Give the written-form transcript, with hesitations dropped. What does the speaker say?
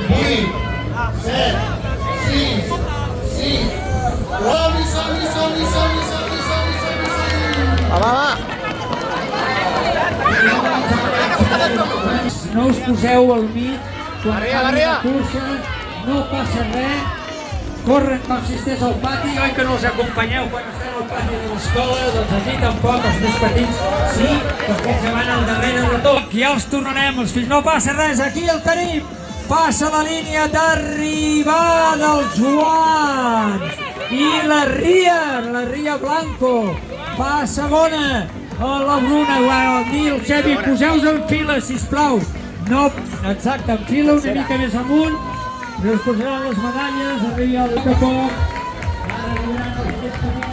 8, 7, 6, 5. Som-hi! Va. No us poseu al mig, quan acabi la cursa, no passa res, corren com si estigués al pati, oi que no els acompanyeu quan esteu al pati de l'escola, doncs aquí tampoc, els més petits, sí, perquè ells van al darrere de tot. Aquí els tornarem, els fills, no passa res, aquí el tenim, passa la línia d'arribada del Joan, i la Ria Blanco, va segona, la Bruna, el Xevi, poseu-vos en fila, sisplau. No, exacte, en fila una mica més amunt, us posaran les medalles, arribi al cap a poc, ara arribaran els